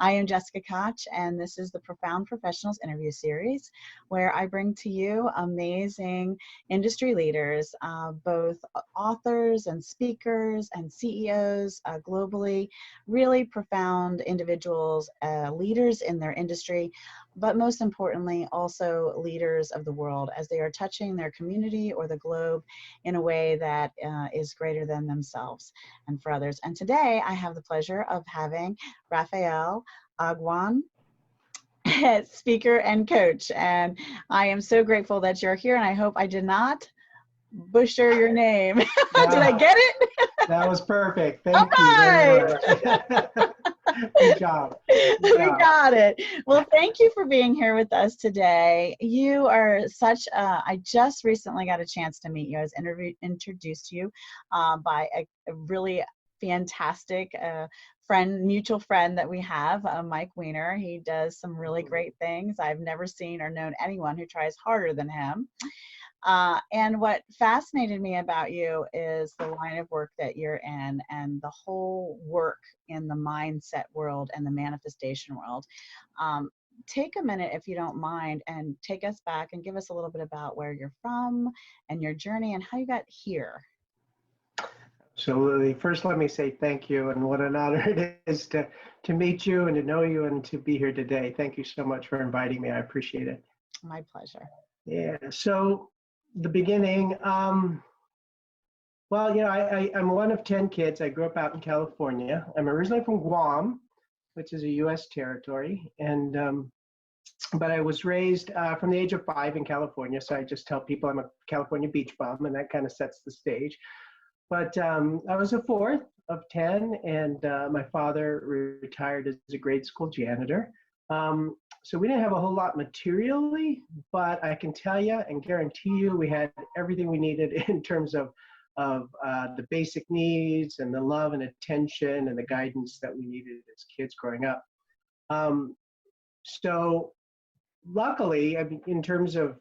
I am Jessica Koch, and this is the Profound Professionals interview series, where I bring to you amazing industry leaders, both authors and speakers and CEOs globally, really profound individuals, leaders in their industry, but most importantly, also leaders of the world as they are touching their community or the globe in a way that is greater than themselves and for others. And today I have the pleasure of having Raphael Aguon, speaker and coach. And I am so grateful that you're here, and I hope I did not butcher your name. Did I get it? That was perfect. Thank you very much. Good job. We got it. Well, thank you for being here with us today. You are such I just recently got a chance to meet you. I was introduced to you by a really fantastic mutual friend that we have, Mike Weiner. He does some really great things. I've never seen or known anyone who tries harder than him. And what fascinated me about you is the line of work that you're in and the whole work in the mindset world and the manifestation world. Take a minute, if you don't mind, and take us back and give us a little bit about where you're from and your journey and how you got here. Absolutely. First, let me say thank you, and what an honor it is to meet you and to know you and to be here today. Thank you so much for inviting me. I appreciate it. My pleasure. Yeah. So the beginning, well, you know, I'm one of 10 kids. I grew up out in California. I'm originally from Guam, which is a U.S. territory, and but I was raised from the age of 5 in California. So I just tell people I'm a California beach bum, and that kind of sets the stage. But I was a fourth of 10, and my father retired as a grade school janitor. So we didn't have a whole lot materially, but I can tell you and guarantee you we had everything we needed in terms of the basic needs and the love and attention and the guidance that we needed as kids growing up. So luckily, I mean, in terms of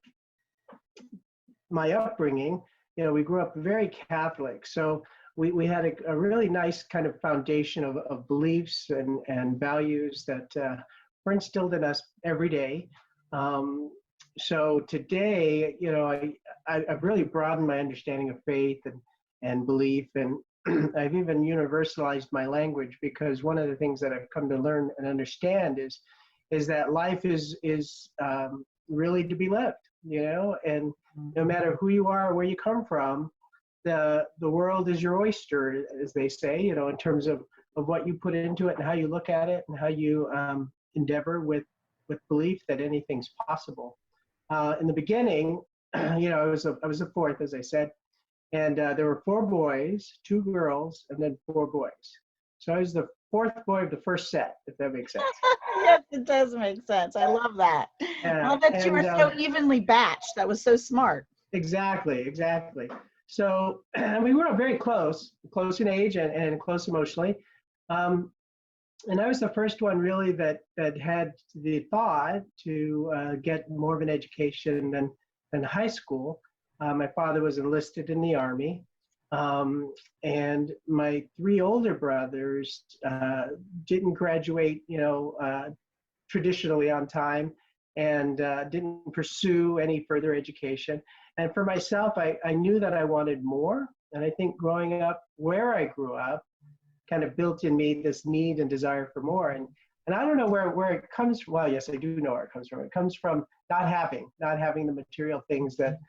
my upbringing, you know, we grew up very Catholic. So we had a really nice kind of foundation of beliefs and values that were instilled in us every day. So today, you know, I've really broadened my understanding of faith and belief, and I've even universalized my language, because one of the things that I've come to learn and understand is that life is really to be lived, you know, and no matter who you are or where you come from, the world is your oyster, as they say, you know, in terms of what you put into it and how you look at it and how you endeavor with belief that anything's possible. In the beginning, you know, I was a fourth, as I said, and there were 4 boys, 2 girls, and then 4 boys. So I was the 4th boy of the first set, if that makes sense. Yes, it does make sense. I love that. I love that you were so evenly batched. That was so smart. Exactly. So we were very close in age and close emotionally. And I was the first one really that had the thought to get more of an education than high school. My father was enlisted in the Army, and my 3 older brothers didn't graduate, you know, traditionally on time, and didn't pursue any further education. And for myself, I knew that I wanted more, and I think growing up where I grew up kind of built in me this need and desire for more. And I don't know where it comes from. Well, yes, I do know where it comes from. It comes from not having the material things that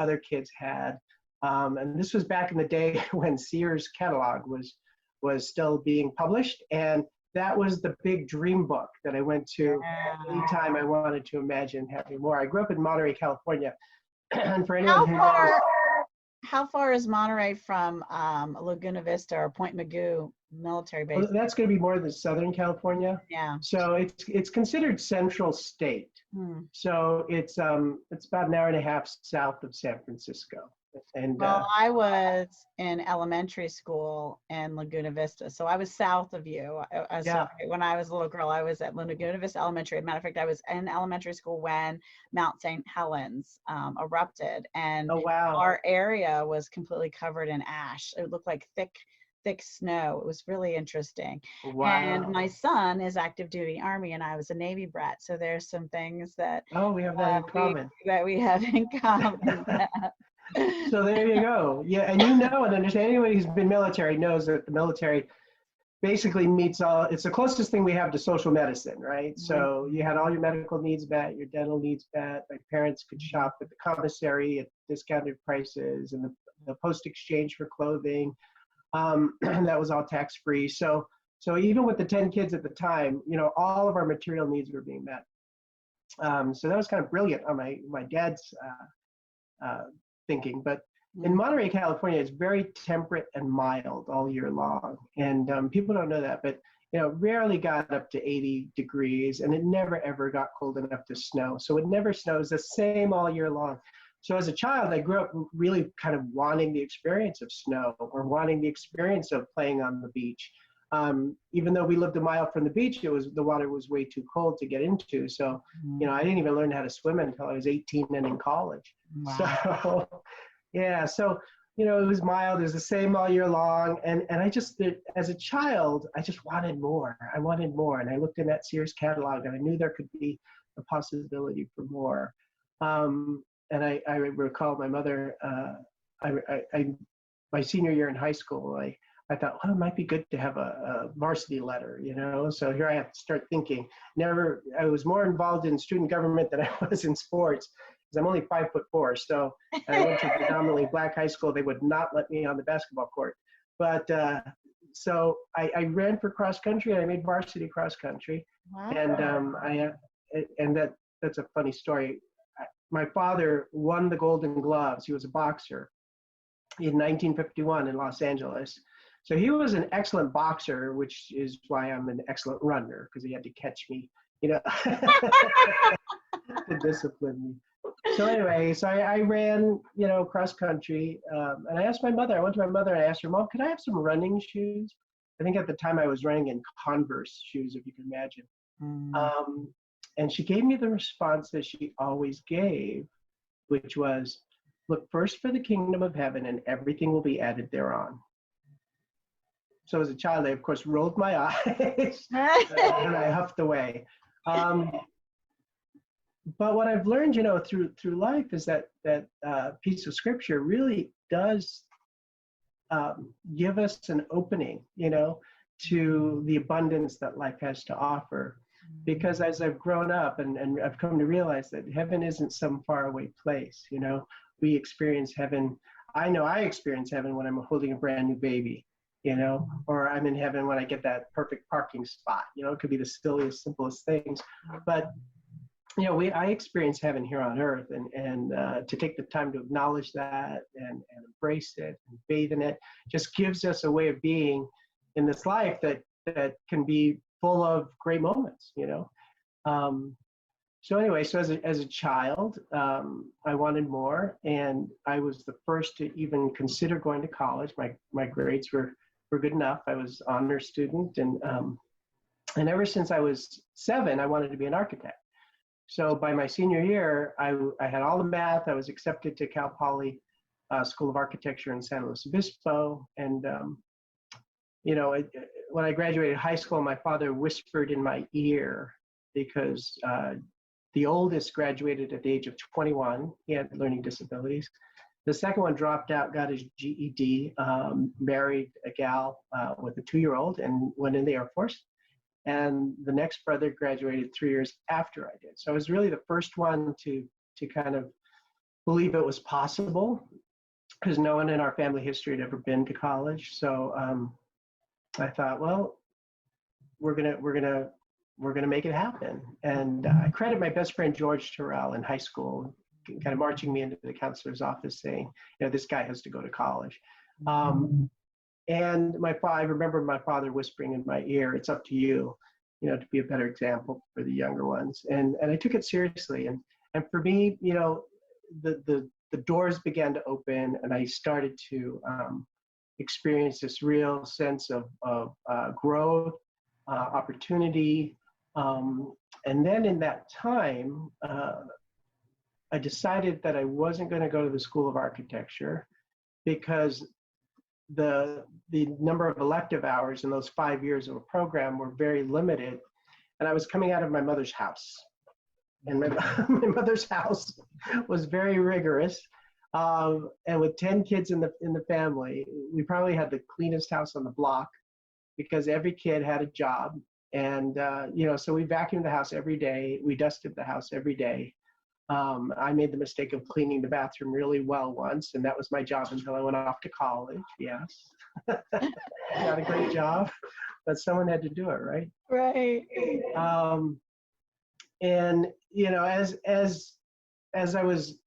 other kids had. And this was back in the day when Sears catalog was still being published, and that was the big dream book that I went to anytime I wanted to imagine having more. I grew up in Monterey, California, and for anyone who knows, how far is Monterey from Laguna Vista or Point Mugu military base? Well, that's going to be more than Southern California. Yeah. So it's considered Central State. So it's about an hour and a half south of San Francisco. And well, I was in elementary school in Laguna Vista, so I was south of you. So when I was a little girl, I was at Laguna Vista Elementary. As a matter of fact, I was in elementary school when Mount St. Helens erupted, and oh, wow. Our area was completely covered in ash. It looked like thick thick snow. It was really interesting. And my Wow. son is active duty Army, and I was a Navy brat. So there's some things that Oh, we have that in common. we have in common. So there you go. Yeah, and you know and understand, anybody who's been military knows that the military basically meets all, it's the closest thing we have to social medicine, right? So you had all your medical needs met, your dental needs met. My parents could shop at the commissary at discounted prices, and the post exchange for clothing. And that was all tax free. So even with the 10 kids at the time, you know, all of our material needs were being met. So that was kind of brilliant on my dad's thinking. But in Monterey, California, it's very temperate and mild all year long. And people don't know that, but you know, rarely got up to 80 degrees, and it never ever got cold enough to snow. So it never snows, the same all year long. So as a child, I grew up really kind of wanting the experience of snow, or wanting the experience of playing on the beach. Even though we lived a mile from the beach, the water was way too cold to get into. So, you know, I didn't even learn how to swim until I was 18 and in college. Wow. So, yeah, so, you know, it was mild, it was the same all year long. And I just, as a child, I just wanted more. I wanted more. And I looked in that Sears catalog, and I knew there could be a possibility for more. And I recall my mother, my senior year in high school, I thought, well, it might be good to have a varsity letter, you know? So here I have to start thinking. I was more involved in student government than I was in sports, because I'm only 5'4". So I went to a predominantly black high school. They would not let me on the basketball court. But so I ran for cross country, and I made varsity cross country. Wow. And that's a funny story. My father won the Golden Gloves. He was a boxer in 1951 in Los Angeles. So he was an excellent boxer, which is why I'm an excellent runner, because he had to catch me, you know, to discipline me. So anyway, so I ran, you know, cross country, and I asked my mother, I went to my mother and I asked her, Mom, could I have some running shoes? I think at the time I was running in Converse shoes, if you can imagine. And she gave me the response that she always gave, which was, look first for the kingdom of heaven, and everything will be added thereon. So as a child, I, of course, rolled my eyes and I huffed away. But what I've learned, you know, through life is that piece of scripture really does give us an opening, you know, to the abundance that life has to offer. Because as I've grown up and I've come to realize that heaven isn't some faraway place, you know, we experience heaven. I know I experience heaven when I'm holding a brand new baby, you know, or I'm in heaven when I get that perfect parking spot. You know, it could be the silliest, simplest things. But, you know, I experience heaven here on earth, and to take the time to acknowledge that and embrace it and bathe in it just gives us a way of being in this life that can be full of great moments, you know. So anyway, so as a child, I wanted more, and I was the first to even consider going to college. My grades were good enough. I was an honor student, and ever since I was 7, I wanted to be an architect. So by my senior year, I had all the math. I was accepted to Cal Poly School of Architecture in San Luis Obispo, and you know, when I graduated high school, my father whispered in my ear, because the oldest graduated at the age of 21. He had learning disabilities. The second one dropped out, got his GED, married a gal with a 2-year-old, and went in the Air Force. And the next brother graduated 3 years after I did. So I was really the first one to kind of believe it was possible, because no one in our family history had ever been to college. So I thought, well, we're gonna make it happen. And I credit my best friend George Terrell in high school, kind of marching me into the counselor's office, saying, you know, this guy has to go to college. And I remember my father whispering in my ear, "It's up to you, you know, to be a better example for the younger ones." And I took it seriously. And for me, you know, the doors began to open, and I started to experience this real sense of growth, opportunity. And then in that time, I decided that I wasn't going to go to the School of Architecture, because the number of elective hours in those 5 years of a program were very limited. And I was coming out of my mother's house. And my, my mother's house was very rigorous. And with 10 kids in the family, we probably had the cleanest house on the block because every kid had a job. And, so we vacuumed the house every day. We dusted the house every day. I made the mistake of cleaning the bathroom really well once, and that was my job until I went off to college. Yes. Not a great job, but someone had to do it, right? Right. And, as I was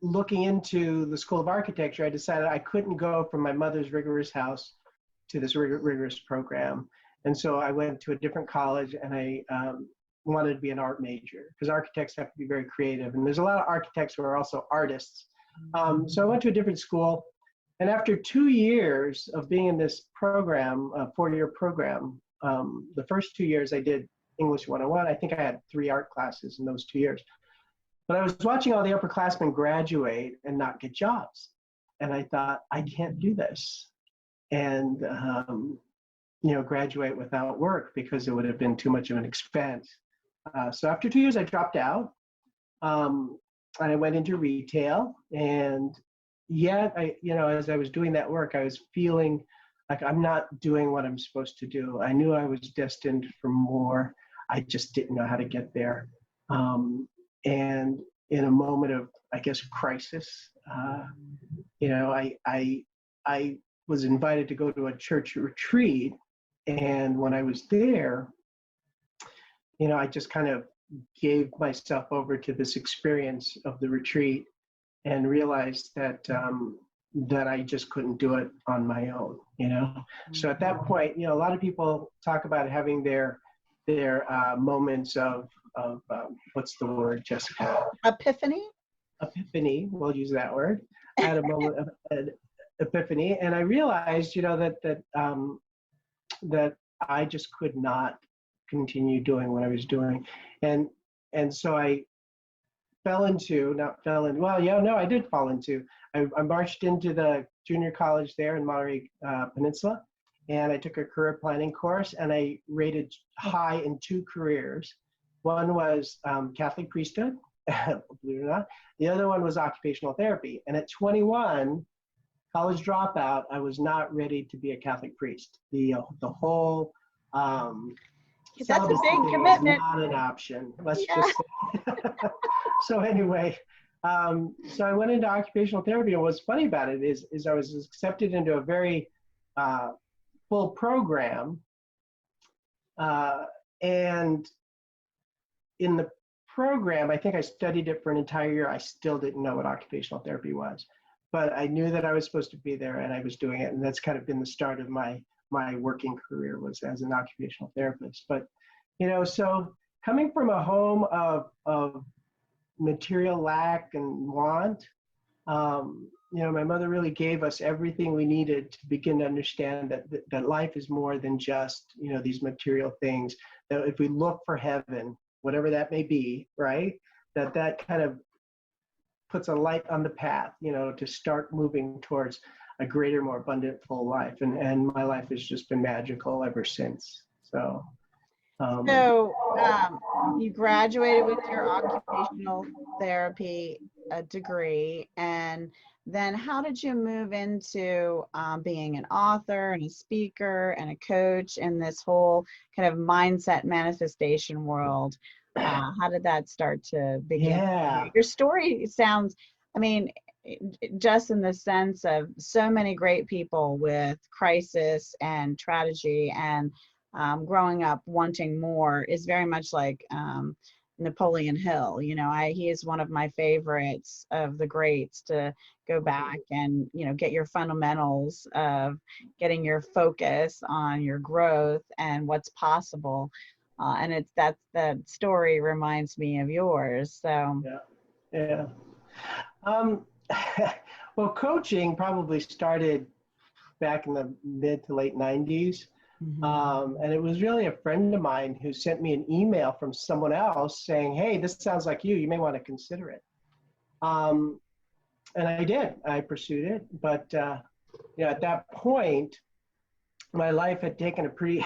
looking into the School of Architecture, I decided I couldn't go from my mother's rigorous house to this rigorous program. And so I went to a different college, and I wanted to be an art major because architects have to be very creative. And there's a lot of architects who are also artists. So I went to a different school. And after 2 years of being in this program, a 4-year program, the first 2 years I did English 101. I think I had 3 art classes in those 2 years. But I was watching all the upperclassmen graduate and not get jobs. And I thought, I can't do this. And, graduate without work because it would have been too much of an expense. So after 2 years, I dropped out. And I went into retail. And yet, as I was doing that work, I was feeling like I'm not doing what I'm supposed to do. I knew I was destined for more. I just didn't know how to get there. And in a moment of, I guess, crisis, I was invited to go to a church retreat. And when I was there, I just kind of gave myself over to this experience of the retreat and realized that that I just couldn't do it on my own, So at that point, a lot of people talk about having their moments of what's the word, Jessica? Epiphany? Epiphany, we'll use that word. I had a moment of an epiphany, and I realized, that I just could not continue doing what I was doing. And so I I did fall into, I marched into the junior college there in Monterey Peninsula, and I took a career planning course, and I rated high in 2 careers. One was Catholic priesthood, believe it or not. The other one was occupational therapy. And at 21, college dropout, I was not ready to be a Catholic priest. The whole That's a big celibacy commitment. was not an option. Let's just say. So anyway, so I went into occupational therapy, and what's funny about it is I was accepted into a very full program, and in the program, I think I studied it for an entire year. I still didn't know what occupational therapy was, but I knew that I was supposed to be there, and I was doing it, and that's kind of been the start of my working career, was as an occupational therapist. But so coming from a home of material lack and want, my mother really gave us everything we needed to begin to understand that life is more than just these material things. That if we look for heaven, whatever that may be, right, that kind of puts a light on the path, to start moving towards a greater, more abundant, full life. And my life has just been magical ever since. So. You graduated with your occupational therapy degree, and then how did you move into being an author and a speaker and a coach in this whole kind of mindset manifestation world? How did that start to begin? Yeah. Your story sounds, just in the sense of so many great people with crisis and tragedy and growing up wanting more, is very much like Napoleon Hill. He is one of my favorites of the greats to go back and get your fundamentals of getting your focus on your growth and what's possible, and that story reminds me of yours. So yeah. Well, coaching probably started back in the mid to late 90s. And it was really a friend of mine who sent me an email from someone else saying, hey, this sounds like you may want to consider it. And I did. I pursued it. But at that point, my life had taken a pretty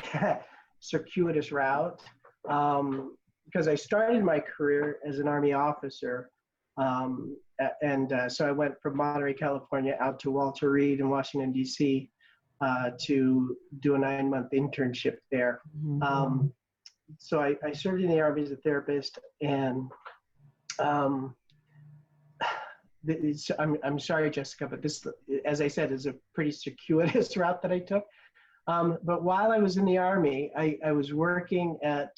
circuitous route, because I started my career as an Army officer. So I went from Monterey, California, out to Walter Reed in Washington, D.C., to do a 9-month internship there. So I served in the Army as a therapist, and I'm sorry, Jessica, but this, as I said, is a pretty circuitous route that I took. But while I was in the Army, I was working at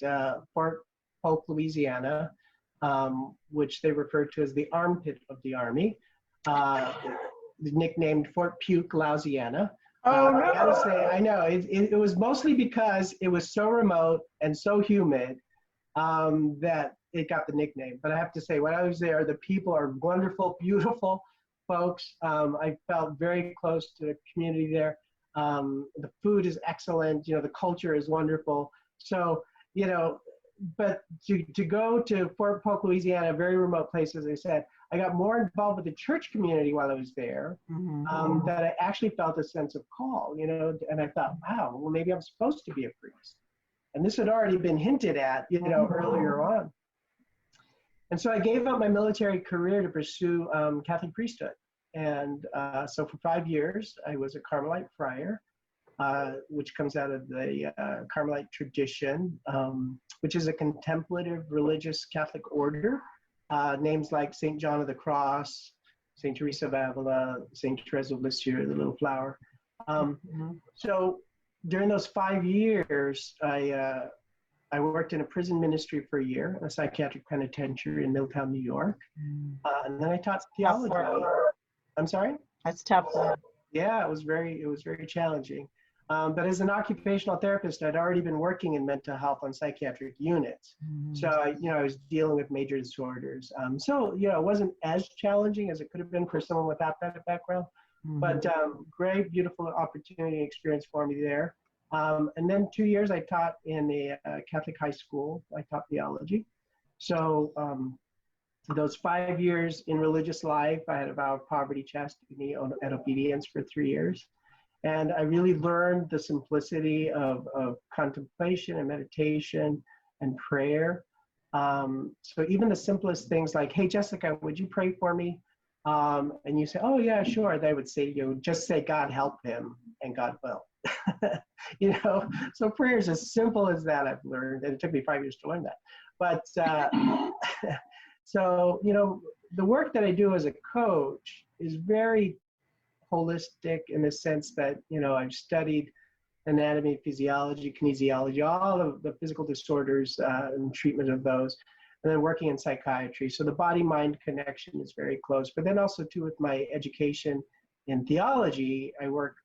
Fort Polk, Louisiana, which they referred to as the armpit of the Army, nicknamed Fort Puke, Louisiana. Oh, no. I gotta say, I know, it was mostly because it was so remote and so humid that it got the nickname. But I have to say, when I was there, the people are wonderful, beautiful folks. I felt very close to the community there. The food is excellent. The culture is wonderful. So, but to go to Fort Polk, Louisiana, a very remote place, as I said, I got more involved with the church community while I was there, that I actually felt a sense of call, and I thought, wow, well, maybe I'm supposed to be a priest. And this had already been hinted at, earlier on. And so I gave up my military career to pursue Catholic priesthood. And so for 5 years, I was a Carmelite friar, which comes out of the Carmelite tradition, which is a contemplative religious Catholic order. Names like St. John of the Cross, St. Teresa of Avila, St. Therese of Lisieux, the Little Flower. So during those 5 years, I worked in a prison ministry for a year, a psychiatric penitentiary in Milltown, New York. And then I taught theology. I'm sorry? That's tough. Yeah, it was very challenging. But as an occupational therapist, I'd already been working in mental health on psychiatric units. So, I was dealing with major disorders. So, it wasn't as challenging as it could have been for someone without that background. But great, beautiful opportunity and experience for me there. And then 2 years I taught in a Catholic high school. I taught theology. So those 5 years in religious life, I had a vow of poverty, chastity, and obedience for 3 years. And I really learned the simplicity of contemplation and meditation and prayer. So even the simplest things like, hey, Jessica, would you pray for me? And you say, oh, yeah, sure. They would say, just say, God help him, and God will. So prayer is as simple as that, I've learned. And it took me 5 years to learn that. But so, the work that I do as a coach is very holistic in the sense that, I've studied anatomy, physiology, kinesiology, all of the physical disorders and treatment of those, and then working in psychiatry. So the body-mind connection is very close. But then also, too, with my education in theology, I work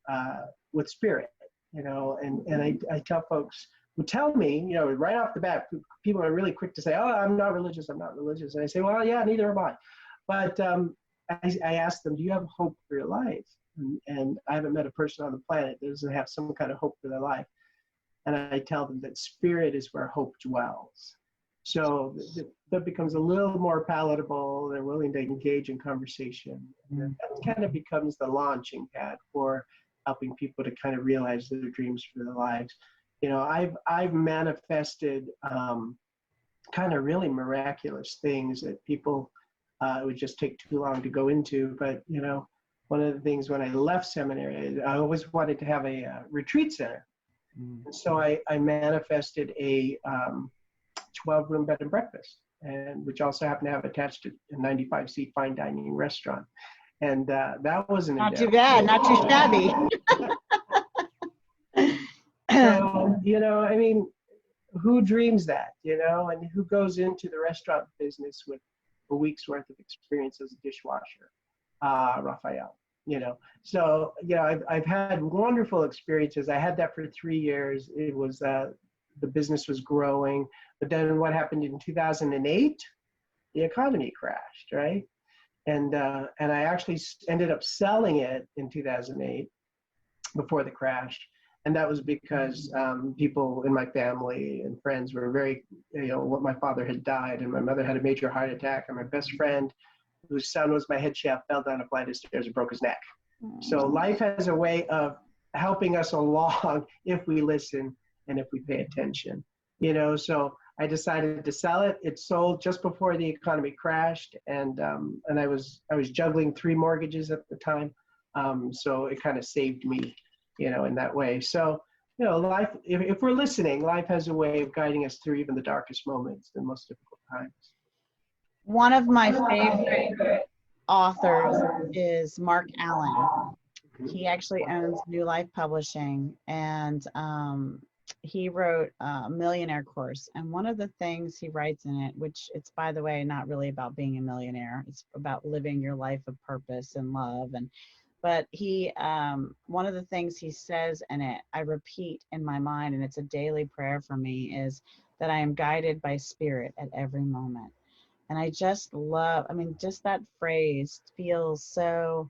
with spirit, and I tell folks who tell me, right off the bat, people are really quick to say, oh, I'm not religious. And I say, well, yeah, neither am I. But I ask them, do you have hope for your life? And I haven't met a person on the planet that doesn't have some kind of hope for their life. And I tell them that spirit is where hope dwells. So that becomes a little more palatable. They're willing to engage in conversation. And that kind of becomes the launching pad for helping people to kind of realize their dreams for their lives. I've manifested kind of really miraculous things that people it would just take too long to go into. But, one of the things when I left seminary, I always wanted to have a retreat center. And so I manifested a 12-room bed and breakfast, and which also happened to have attached a 95-seat fine dining restaurant. And that was an Not endeavor. too bad, not too shabby. So, who dreams that, and who goes into the restaurant business with a week's worth of experience as a dishwasher? Raphael, So, I've had wonderful experiences. I had that for 3 years. It was, the business was growing. But then what happened in 2008? The economy crashed, right? And I actually ended up selling it in 2008 before the crash. And that was because people in my family and friends were very, my father had died, and my mother had a major heart attack, and my best friend, whose son was my head chef, fell down a flight of stairs and broke his neck. So life has a way of helping us along if we listen and if we pay attention. So I decided to sell it. It sold just before the economy crashed, and I was juggling 3 mortgages at the time, so it kind of saved me, in that way. So life, if we're listening, life has a way of guiding us through even the darkest moments and most difficult times. One of my favorite authors is Mark Allen. He actually owns New Life Publishing, and he wrote a Millionaire Course. And one of the things he writes in it, which it's, by the way, not really about being a millionaire, it's about living your life of purpose and love. But he, one of the things he says in it, I repeat in my mind, and it's a daily prayer for me, is that I am guided by spirit at every moment. And I just love, just that phrase feels so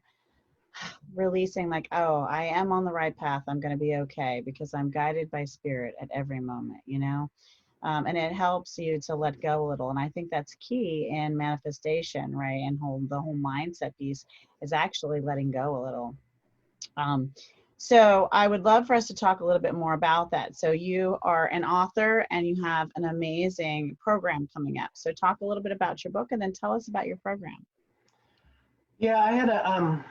releasing, like, oh, I am on the right path. I'm going to be okay because I'm guided by spirit at every moment, and it helps you to let go a little. And I think that's key in manifestation, right? And the whole mindset piece is actually letting go a little. So I would love for us to talk a little bit more about that. So you are an author and you have an amazing program coming up. So talk a little bit about your book and then tell us about your program. Yeah, I had a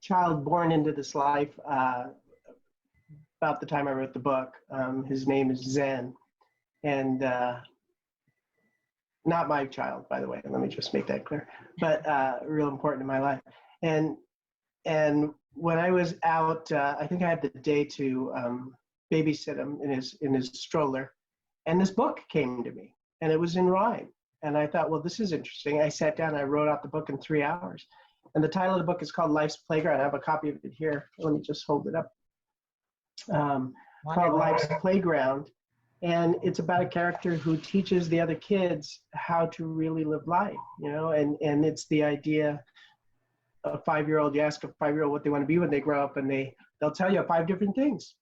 child born into this life about the time I wrote the book. His name is Zen, and not my child, by the way. Let me just make that clear. But real important in my life. And when I was out, I think I had the day to babysit him in his stroller, and this book came to me, and it was in rhyme. And I thought, well, this is interesting. I sat down, and I wrote out the book in 3 hours. And the title of the book is called Life's Playground. I have a copy of it here. Let me just hold it up. Called Life's Playground. And it's about a character who teaches the other kids how to really live life, and it's the idea of a 5-year-old, you ask a 5-year-old what they want to be when they grow up, and they'll tell you 5 different things,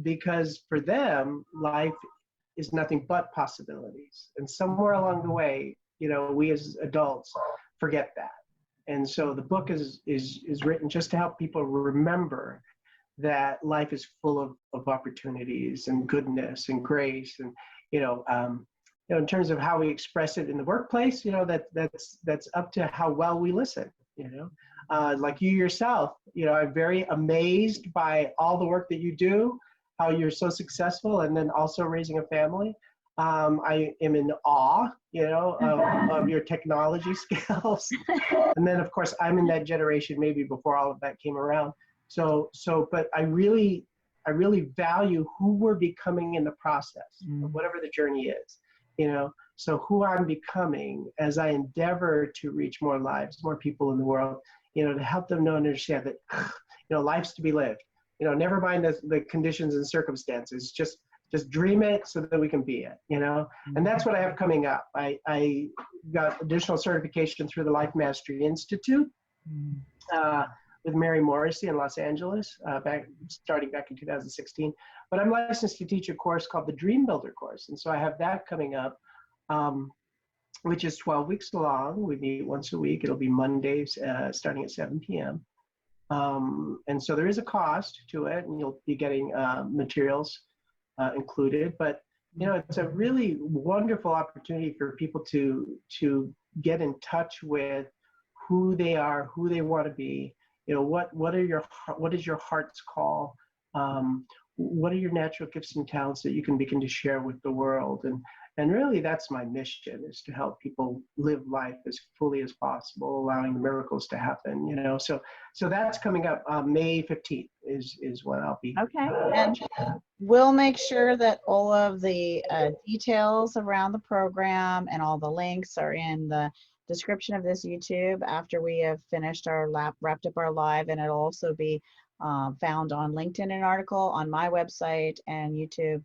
because for them, life is nothing but possibilities. And somewhere along the way, we as adults forget that. And so the book is written just to help people remember that life is full of opportunities and goodness and grace. And, in terms of how we express it in the workplace, that's up to how well we listen, like you yourself, I'm very amazed by all the work that you do, how you're so successful, and then also raising a family. I am in awe, of your technology skills. And then, of course, I'm in that generation maybe before all of that came around. But I really value who we're becoming in the process, of whatever the journey is, So who I'm becoming as I endeavor to reach more lives, more people in the world, to help them know and understand that, life's to be lived. Never mind the conditions and circumstances. Just dream it so that we can be it, And that's what I have coming up. I got additional certification through the Life Mastery Institute with Mary Morrissey in Los Angeles, starting back in 2016. But I'm licensed to teach a course called the Dream Builder course. And so I have that coming up, which is 12 weeks long. We meet once a week. It'll be Mondays starting at 7 p.m. And so there is a cost to it, and you'll be getting materials included. But, it's a really wonderful opportunity for people to get in touch with who they are, who they want to be. What is your heart's call? What are your natural gifts and talents that you can begin to share with the world? And really, that's my mission, is to help people live life as fully as possible, allowing the miracles to happen. So that's coming up. May 15th is when I'll be. Okay, and we'll make sure that all of the details around the program and all the links are in the description of this YouTube after we have finished wrapped up our live, and it'll also be found on LinkedIn, an article on my website, and YouTube,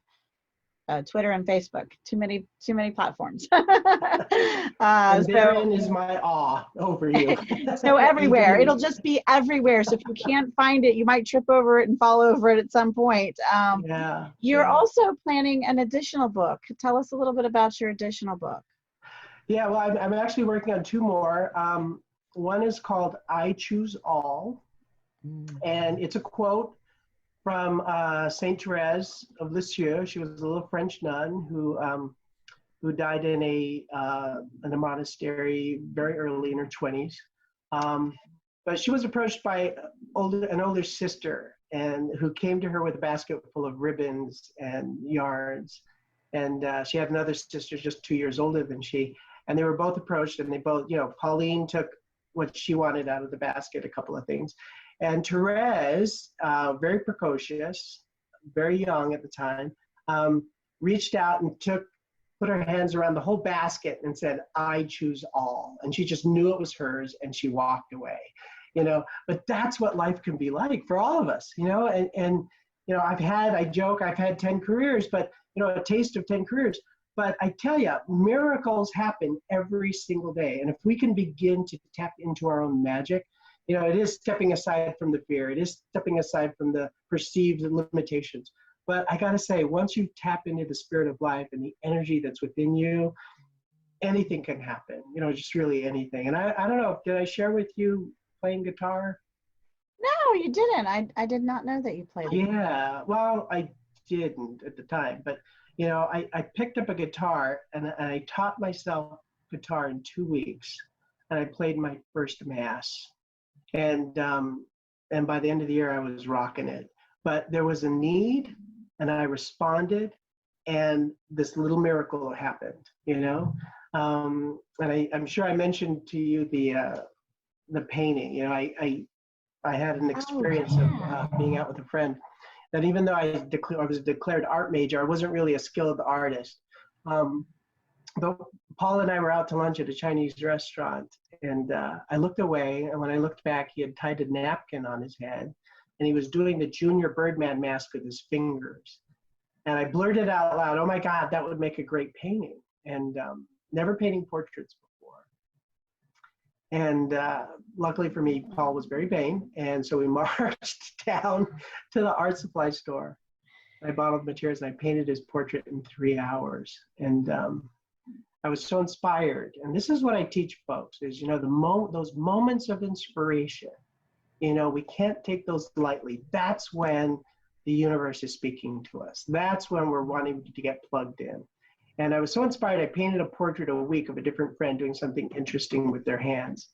Twitter, and Facebook. Too many platforms. And therein is my awe over you. So everywhere, it'll just be everywhere. So if you can't find it, you might trip over it and fall over it at some point. You're also planning an additional book. Tell us a little bit about your additional book. Yeah, well, I'm actually working on 2 more. One is called I Choose All, and it's a quote from Saint Therese of Lisieux. She was a little French nun who died in a monastery very early in her 20s. But she was approached by an older sister, and who came to her with a basket full of ribbons and yarns. And she had another sister just 2 years older than she, and they were both approached, and they both, Pauline took what she wanted out of the basket, a couple of things. And Therese, very precocious, very young at the time, reached out and put her hands around the whole basket and said, I choose all. And she just knew it was hers, and she walked away, but that's what life can be like for all of us, and I joke, I've had 10 careers, but a taste of 10 careers. But I tell you, miracles happen every single day. And if we can begin to tap into our own magic, it is stepping aside from the fear. It is stepping aside from the perceived limitations. But I got to say, once you tap into the spirit of life and the energy that's within you, anything can happen, just really anything. And I don't know, did I share with you playing guitar? No, you didn't. I did not know that you played. Yeah, well, I didn't at the time, but I picked up a guitar, and I taught myself guitar in 2 weeks, and I played my first mass, and by the end of the year I was rocking it. But there was a need, and I responded, and this little miracle happened, and I'm sure I mentioned to you the painting. I had an experience of being out with a friend, that even though I was a declared art major, I wasn't really a skilled artist. But Paul and I were out to lunch at a Chinese restaurant, and I looked away, and when I looked back, he had tied a napkin on his head, and he was doing the Junior Birdman mask with his fingers. And I blurted out loud, "Oh my God, that would make a great painting." And never painting portraits before. And luckily for me, Paul was very vain. And so we marched down to the art supply store. I bottled materials, and I painted his portrait in 3 hours. And I was so inspired. And this is what I teach folks is, those moments of inspiration, we can't take those lightly. That's when the universe is speaking to us. That's when we're wanting to get plugged in. And I was so inspired, I painted a portrait a week of a different friend doing something interesting with their hands.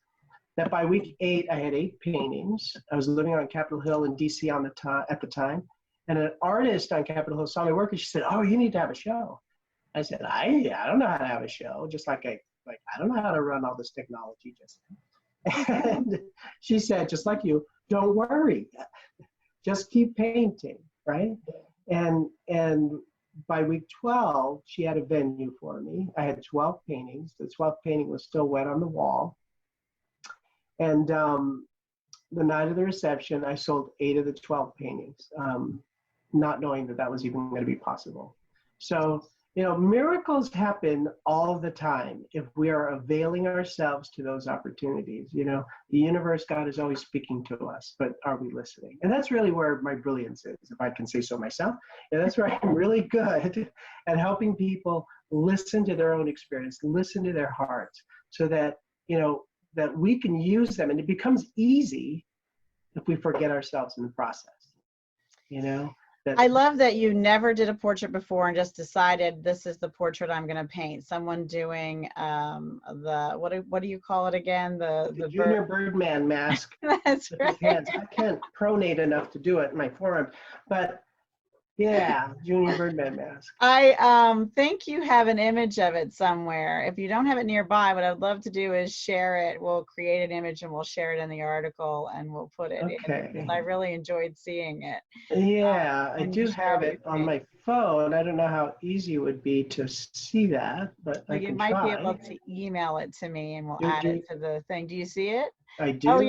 That by week 8, I had 8 paintings. I was living on Capitol Hill in DC at the time. And an artist on Capitol Hill saw my work, and she said, "Oh, you need to have a show." I said, I don't know how to have a show, just like I don't know how to run all this technology just. And she said, just like you, "Don't worry, just keep painting," right? And by week 12, she had a venue for me. I had 12 paintings. The 12th painting was still wet on the wall. And the night of the reception, I sold 8 of the 12 paintings, not knowing that was even going to be possible. So, miracles happen all the time if we are availing ourselves to those opportunities. The universe, God is always speaking to us, but are we listening? And that's really where my brilliance is, if I can say so myself. And that's where I'm really good at helping people listen to their own experience, listen to their hearts, so that, that we can use them. And it becomes easy if we forget ourselves in the process, I love that you never did a portrait before and just decided this is the portrait I'm going to paint. Someone doing what do you call it again? The Junior Birdman mask. That's right. I can't pronate enough to do it in my forearm, but yeah, Junior Birdman mask. I think you have an image of it somewhere. If you don't have it nearby, what I'd love to do is share it. We'll create an image and we'll share it in the article, and we'll put it in. I really enjoyed seeing it. Yeah, I do have it on my phone. I don't know how easy it would be to see that, but I can try. You might be able to email it to me, and we'll add it to the thing. Do you see it? I do. Oh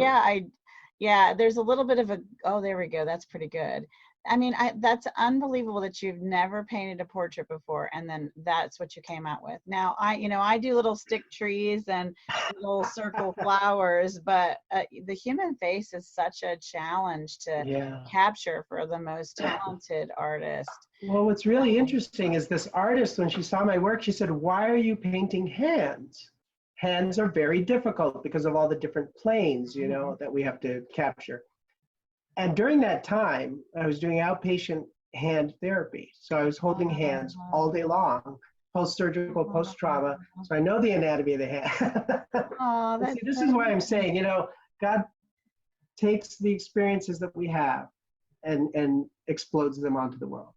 yeah, there's a little bit of there we go. That's pretty good. I mean, that's unbelievable that you've never painted a portrait before, and then that's what you came out with. Now, I do little stick trees and little circle flowers, but the human face is such a challenge to capture for the most talented artist. Well, what's really interesting is this artist, when she saw my work, she said, "Why are you painting hands?" hands are very difficult because of all the different planes, you know, that we have to capture. And during that time, I was doing outpatient hand therapy. So I was holding hands all day long, post-surgical, post-trauma. So I know the anatomy of the hand. Oh, See, this is why I'm saying, you know, God takes the experiences that we have and explodes them onto the world.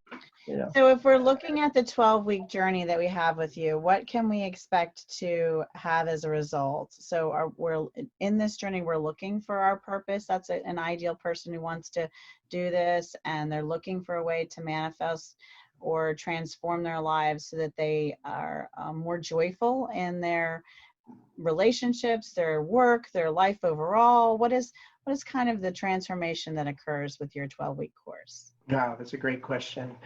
You know? So if we're looking at the 12-week journey that we have with you, what can we expect to have as a result? So we're in this journey, we're looking for our purpose. That's an ideal person who wants to do this, and they're looking for a way to manifest or transform their lives so that they are more joyful in their relationships, their work, their life overall. What is kind of the transformation that occurs with your 12-week course? Wow, that's a great question.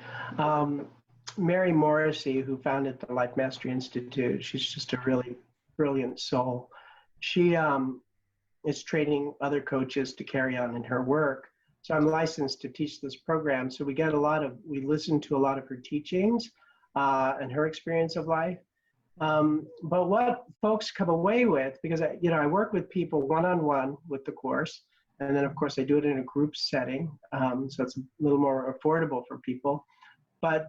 Mary Morrissey, who founded the Life Mastery Institute, she's just a really brilliant soul. She is training other coaches to carry on in her work. So I'm licensed to teach this program. So we listen to a lot of her teachings and her experience of life. But what folks come away with, because I work with people one-on-one with the course, and then of course I do it in a group setting, so it's a little more affordable for people. But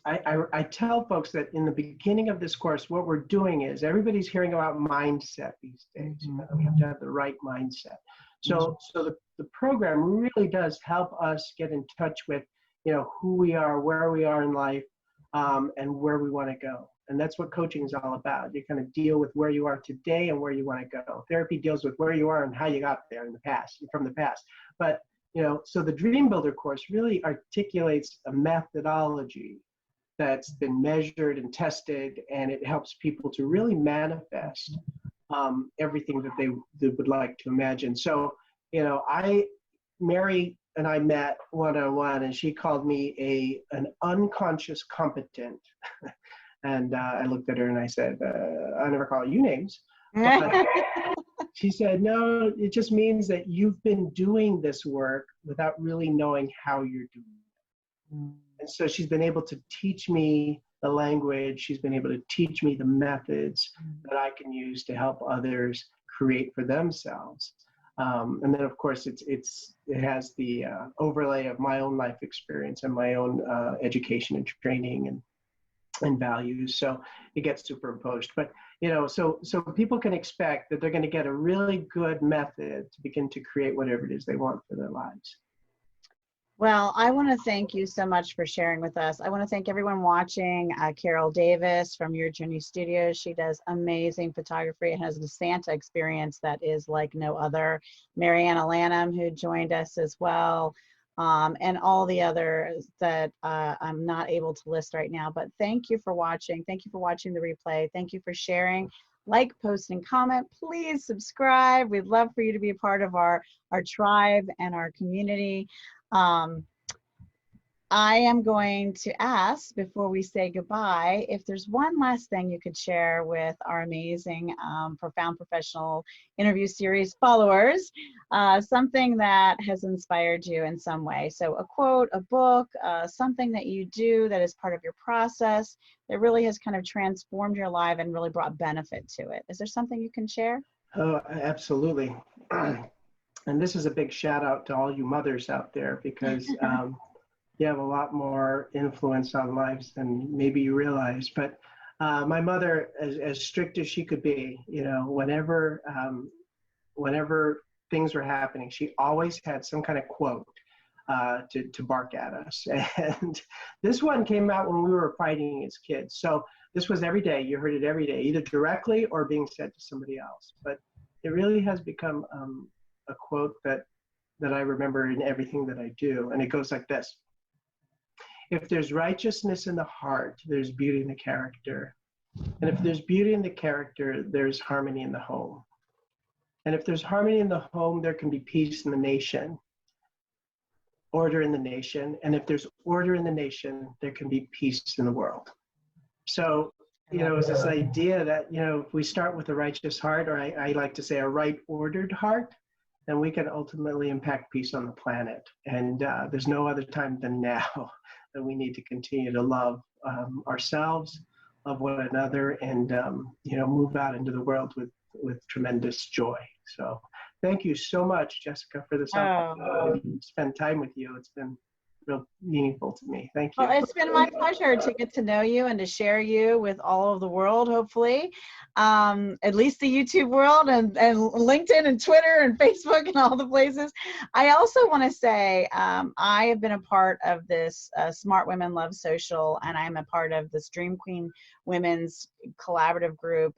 I tell folks that in the beginning of this course, what we're doing is everybody's hearing about mindset these days. You know, we have to have the right mindset. So the program really does help us get in touch with, you know, who we are, where we are in life, and where we want to go. And that's what coaching is all about. You kind of deal with where you are today and where you want to go. Therapy deals with where you are and how you got there in the past, from the past. But, you know, so the Dream Builder course really articulates a methodology that's been measured and tested, and it helps people to really manifest everything that they would like to imagine. So, you know, Mary and I met one-on-one, and she called me an unconscious competent. And I looked at her and I said, I never call you names. But she said, no, it just means that you've been doing this work without really knowing how you're doing it. And so she's been able to teach me the language. She's been able to teach me the methods that I can use to help others create for themselves. And then, of course, it has the overlay of my own life experience and my own education and training and values, so it gets superimposed. But you know, so people can expect that they're going to get a really good method to begin to create whatever it is they want for their lives. Well, I want to thank you so much for sharing with us. I want to thank everyone watching. Carol Davis from Your Journey Studios. She does amazing photography and has a Santa experience that is like no other. Mariana Lanham, who joined us as well. And all the others that I'm not able to list right now. But thank you for watching. Thank you for watching the replay. Thank you for sharing. Like, post, and comment. Please subscribe. We'd love for you to be a part of our tribe and our community. I am going to ask, before we say goodbye, if there's one last thing you could share with our amazing Profound Professional interview series followers, something that has inspired you in some way. So a quote, a book, something that you do that is part of your process that really has kind of transformed your life and really brought benefit to it. Is there something you can share? Oh, absolutely. And this is a big shout out to all you mothers out there, because you have a lot more influence on lives than maybe you realize. But my mother, as strict as she could be, you know, whenever things were happening, she always had some kind of quote to bark at us. And this one came out when we were fighting as kids. So this was every day. You heard it every day, either directly or being said to somebody else. But it really has become a quote that I remember in everything that I do. And it goes like this: if there's righteousness in the heart, there's beauty in the character. And if there's beauty in the character, there's harmony in the home. And if there's harmony in the home, there can be peace in the nation, order in the nation. And if there's order in the nation, there can be peace in the world. So, you know, it's this idea that, you know, if we start with a righteous heart, or I like to say a right ordered heart, then we can ultimately impact peace on the planet. And there's no other time than now that we need to continue to love ourselves, of one another and, move out into the world with tremendous joy. So thank you so much, Jessica, for this opportunity to spend time with you. It's been real meaningful to me. Thank you. Well, it's been my pleasure to get to know you and to share you with all of the world, hopefully, at least the YouTube world and LinkedIn and Twitter and Facebook and all the places. I also want to say I have been a part of this Smart Women Love Social, and I'm a part of this Dream Queen Women's Collaborative Group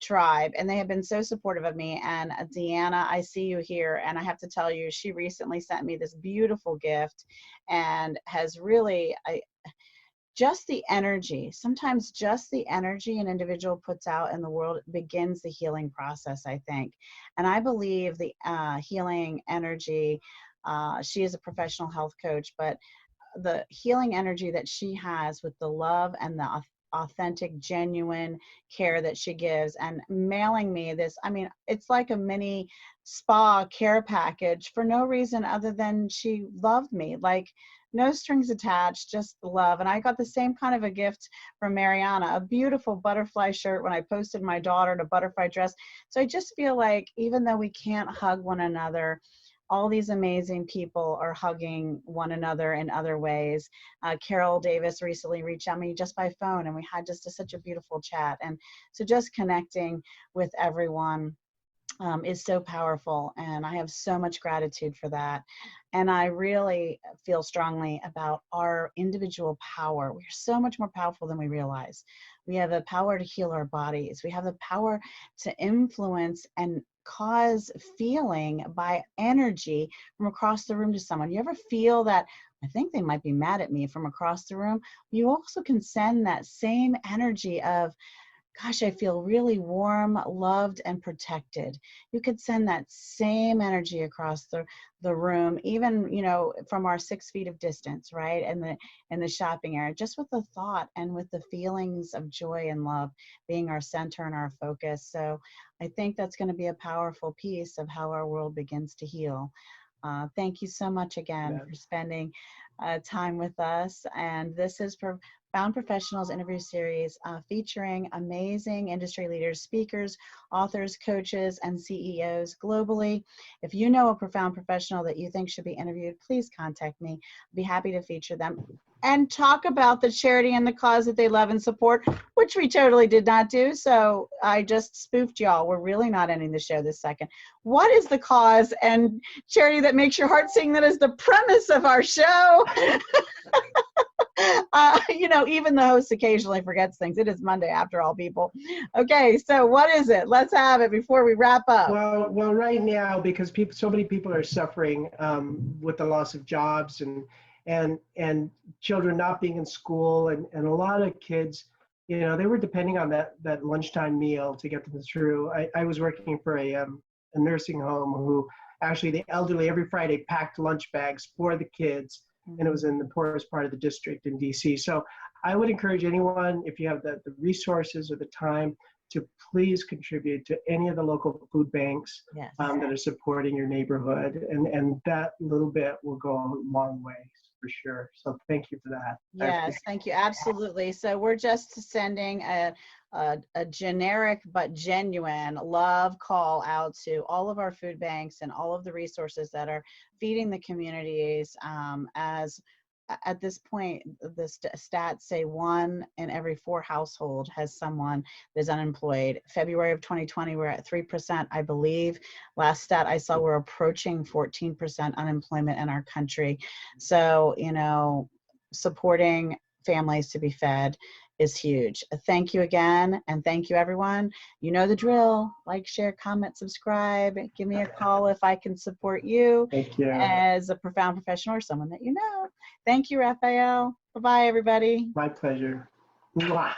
tribe, and they have been so supportive of me. And Deanna, I see you here, and I have to tell you, she recently sent me this beautiful gift and has really, just the energy, sometimes just the energy an individual puts out in the world begins the healing process, I think. And I believe the healing energy, she is a professional health coach, but the healing energy that she has with the love and the authentic, genuine care that she gives, and mailing me this, I mean, it's like a mini spa care package for no reason other than she loved me, like no strings attached, just the love. And I got the same kind of a gift from Mariana, a beautiful butterfly shirt when I posted my daughter in a butterfly dress. So I just feel like even though we can't hug one another, all these amazing people are hugging one another in other ways. Carol Davis recently reached out to me just by phone, and we had just such a beautiful chat. And so just connecting with everyone is so powerful, and I have so much gratitude for that. And I really feel strongly about our individual power. We're so much more powerful than we realize. We have the power to heal our bodies. We have the power to influence and cause feeling by energy from across the room to someone. You ever feel that, I think they might be mad at me, from across the room? You also can send that same energy of, gosh, I feel really warm, loved, and protected. You could send that same energy across the room, even, from our 6 feet of distance, right? And in the shopping area, just with the thought and with the feelings of joy and love being our center and our focus. So I think that's going to be a powerful piece of how our world begins to heal. Thank you so much again for spending time with us. And this is Profound Professionals interview series featuring amazing industry leaders, speakers, authors, coaches, and CEOs globally. If you know a profound professional that you think should be interviewed, please contact me. I'd be happy to feature them and talk about the charity and the cause that they love and support, which we totally did not do. So I just spoofed y'all. We're really not ending the show this second. What is the cause and charity that makes your heart sing? That is the premise of our show. Even the host occasionally forgets things. It is Monday after all, people. Okay, so what is it? Let's have it before we wrap up. Well, right now, because so many people are suffering with the loss of jobs and children not being in school, and a lot of kids, they were depending on that lunchtime meal to get them through. I was working for a nursing home who actually, the elderly every Friday packed lunch bags for the kids. And it was in the poorest part of the district in DC. So I would encourage anyone, if you have the resources or the time, to please contribute to any of the local food banks that are supporting your neighborhood. And that little bit will go a long way for sure. So thank you for that. Yes, thank you. Absolutely. So we're just sending a generic but genuine love call out to all of our food banks and all of the resources that are feeding the communities. As at this point, the stats say 1 in every 4 household has someone that's unemployed. February of 2020, we're at 3%, I believe. Last stat I saw, we're approaching 14% unemployment in our country. So, supporting families to be fed is huge. Thank you again, and thank you everyone. You know the drill. Like, share, comment, subscribe. Give me a call if I can support you. Thank you. As a profound professional or someone that you know. Thank you, Raphael. Bye-bye, everybody. My pleasure. Mwah.